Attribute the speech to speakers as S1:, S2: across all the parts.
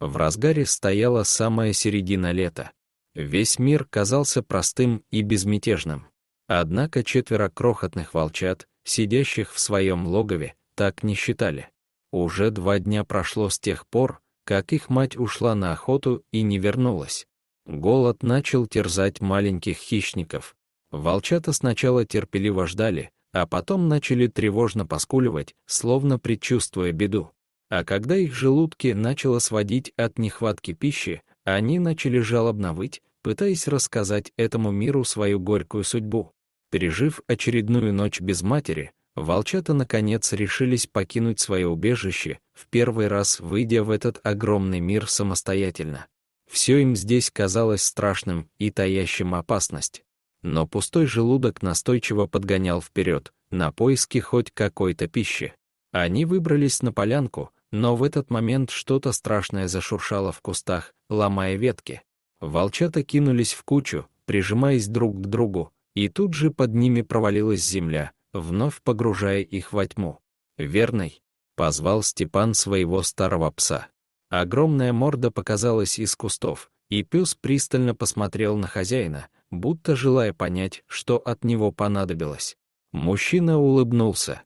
S1: В разгаре стояла самая середина лета. Весь мир казался простым и безмятежным. Однако 4 крохотных волчат, сидящих в своем логове, так не считали. Уже 2 дня прошло с тех пор, как их мать ушла на охоту и не вернулась. Голод начал терзать маленьких хищников. Волчата сначала терпеливо ждали, а потом начали тревожно поскуливать, словно предчувствуя беду. А когда их желудки начало сводить от нехватки пищи, они начали жалобно выть, пытаясь рассказать этому миру свою горькую судьбу. Пережив очередную ночь без матери, волчата наконец решились покинуть свое убежище, в первый раз выйдя в этот огромный мир самостоятельно. Все им здесь казалось страшным и таящим опасность. Но пустой желудок настойчиво подгонял вперед, на поиски хоть какой-то пищи. Они выбрались на полянку, но в этот момент что-то страшное зашуршало в кустах, ломая ветки. Волчата кинулись в кучу, прижимаясь друг к другу, и тут же под ними провалилась земля, вновь погружая их во тьму. «Верный!» — позвал Степан своего старого пса. Огромная морда показалась из кустов, и пес пристально посмотрел на хозяина, будто желая понять, что от него понадобилось. Мужчина улыбнулся.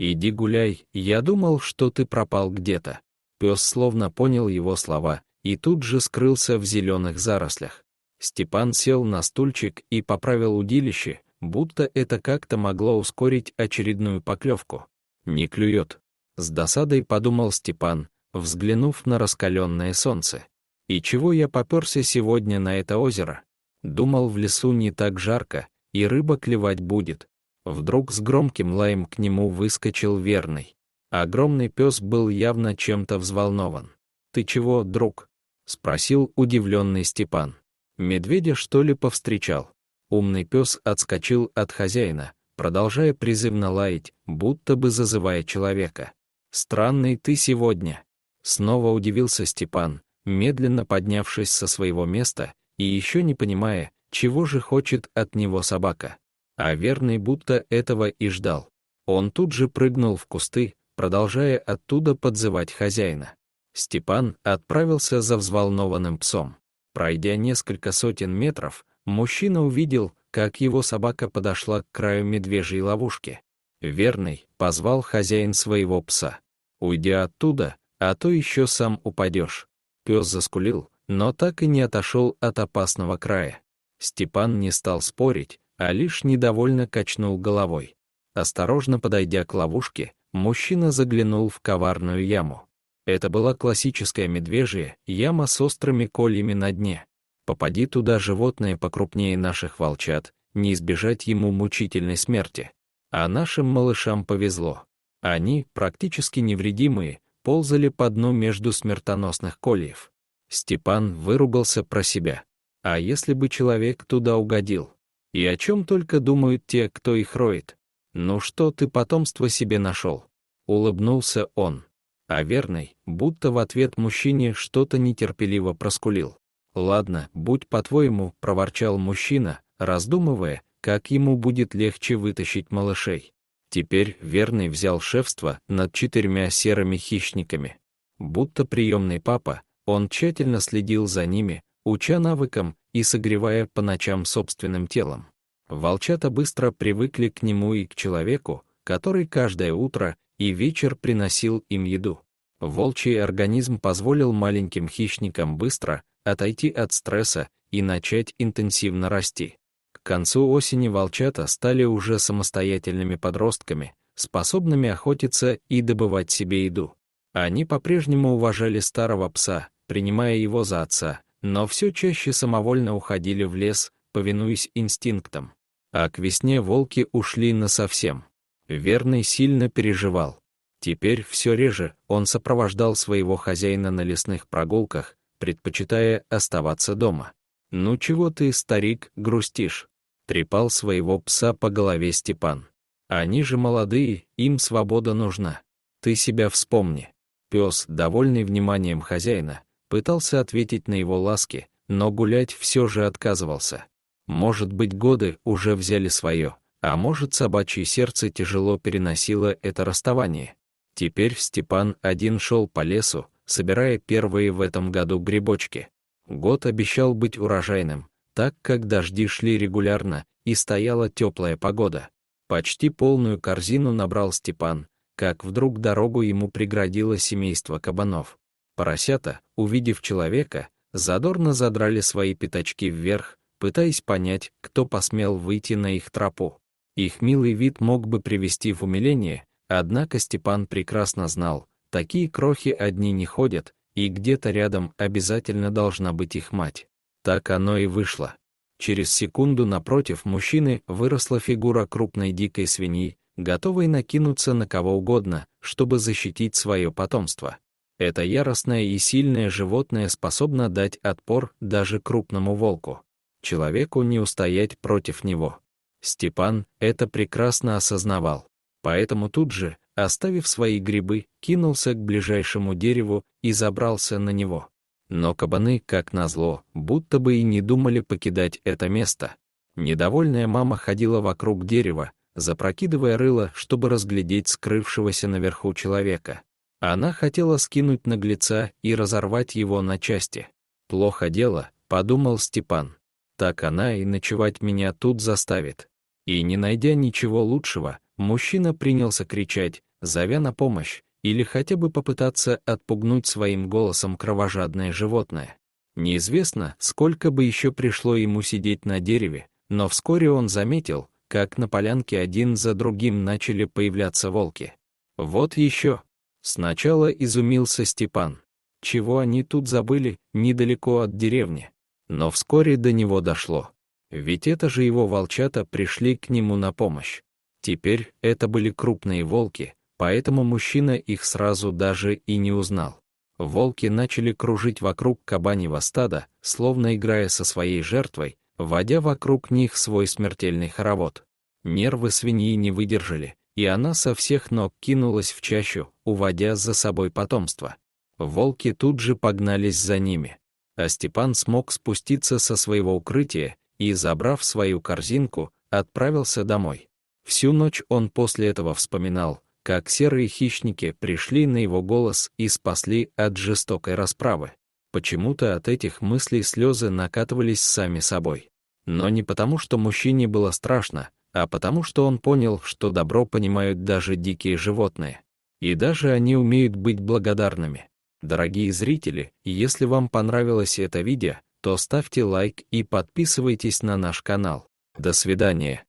S1: «Иди гуляй, я думал, что ты пропал где-то». Пес словно понял его слова и тут же скрылся в зеленых зарослях. Степан сел на стульчик и поправил удилище, будто это как-то могло ускорить очередную поклевку. «Не клюет», — с досадой подумал Степан, взглянув на раскаленное солнце. «И чего я попёрся сегодня на это озеро? Думал, в лесу не так жарко, и рыба клевать будет». Вдруг с громким лаем к нему выскочил Верный. Огромный пес был явно чем-то взволнован. «Ты чего, друг?» — спросил удивленный Степан. «Медведя, что ли, повстречал?» Умный пес отскочил от хозяина, продолжая призывно лаять, будто бы зазывая человека. «Странный ты сегодня!» Снова удивился Степан, медленно поднявшись со своего места и еще не понимая, чего же хочет от него собака. А Верный будто этого и ждал. Он тут же прыгнул в кусты, продолжая оттуда подзывать хозяина. Степан отправился за взволнованным псом. Пройдя несколько сотен метров, мужчина увидел, как его собака подошла к краю медвежьей ловушки. «Верный», — позвал хозяин своего пса. «Уйди оттуда, а то еще сам упадешь». Пес заскулил, но так и не отошел от опасного края. Степан не стал спорить, а лишь недовольно качнул головой. Осторожно подойдя к ловушке, мужчина заглянул в коварную яму. Это была классическая медвежья яма с острыми кольями на дне. Попади туда животное покрупнее наших волчат, не избежать ему мучительной смерти. А нашим малышам повезло. Они, практически невредимые, ползали по дну между смертоносных кольев. Степан выругался про себя. А если бы человек туда угодил? И о чем только думают те, кто их роет. «Ну что ты потомство себе нашел?» — улыбнулся он. А Верный, будто в ответ мужчине что-то нетерпеливо проскулил. «Ладно, будь по-твоему», — проворчал мужчина, раздумывая, как ему будет легче вытащить малышей. Теперь Верный взял шефство над 4 серыми хищниками. Будто приемный папа, он тщательно следил за ними, уча навыкам и согревая по ночам собственным телом. Волчата быстро привыкли к нему и к человеку, который каждое утро и вечер приносил им еду. Волчий организм позволил маленьким хищникам быстро отойти от стресса и начать интенсивно расти. К концу осени волчата стали уже самостоятельными подростками, способными охотиться и добывать себе еду. Они по-прежнему уважали старого пса, принимая его за отца, но все чаще самовольно уходили в лес, повинуясь инстинктам. А к весне волки ушли насовсем. Верный сильно переживал. Теперь все реже он сопровождал своего хозяина на лесных прогулках, предпочитая оставаться дома. «Ну чего ты, старик, грустишь?» — трепал своего пса по голове Степан. «Они же молодые, им свобода нужна. Ты себя вспомни». Пес, довольный вниманием хозяина, пытался ответить на его ласки, но гулять все же отказывался. Может быть, годы уже взяли свое, а может, собачье сердце тяжело переносило это расставание. Теперь Степан один шел по лесу, собирая первые в этом году грибочки. Год обещал быть урожайным, так как дожди шли регулярно и стояла теплая погода. Почти полную корзину набрал Степан, как вдруг дорогу ему преградило семейство кабанов. Поросята, увидев человека, задорно задрали свои пятачки вверх, пытаясь понять, кто посмел выйти на их тропу. Их милый вид мог бы привести в умиление, однако Степан прекрасно знал, такие крохи одни не ходят, и где-то рядом обязательно должна быть их мать. Так оно и вышло. Через секунду напротив мужчины выросла фигура крупной дикой свиньи, готовой накинуться на кого угодно, чтобы защитить свое потомство. Это яростное и сильное животное способно дать отпор даже крупному волку. Человеку не устоять против него. Степан это прекрасно осознавал. Поэтому тут же, оставив свои грибы, кинулся к ближайшему дереву и забрался на него. Но кабаны, как назло, будто бы и не думали покидать это место. Недовольная мама ходила вокруг дерева, запрокидывая рыло, чтобы разглядеть скрывшегося наверху человека. Она хотела скинуть наглеца и разорвать его на части. «Плохо дело», — подумал Степан. «Так она и ночевать меня тут заставит». И не найдя ничего лучшего, мужчина принялся кричать, зовя на помощь, или хотя бы попытаться отпугнуть своим голосом кровожадное животное. Неизвестно, сколько бы еще пришло ему сидеть на дереве, но вскоре он заметил, как на полянке один за другим начали появляться волки. Вот еще. Сначала изумился Степан. Чего они тут забыли, недалеко от деревни? Но вскоре до него дошло. Ведь это же его волчата пришли к нему на помощь. Теперь это были крупные волки, поэтому мужчина их сразу даже и не узнал. Волки начали кружить вокруг кабаньего стада, словно играя со своей жертвой, вводя вокруг них свой смертельный хоровод. Нервы свиньи не выдержали, и она со всех ног кинулась в чащу, уводя за собой потомство. Волки тут же погнались за ними. А Степан смог спуститься со своего укрытия и, забрав свою корзинку, отправился домой. Всю ночь он после этого вспоминал, как серые хищники пришли на его голос и спасли от жестокой расправы. Почему-то от этих мыслей слезы накатывались сами собой. Но не потому, что мужчине было страшно, а потому, что он понял, что добро понимают даже дикие животные. И даже они умеют быть благодарными. Дорогие зрители, если вам понравилось это видео, то ставьте лайк и подписывайтесь на наш канал. До свидания.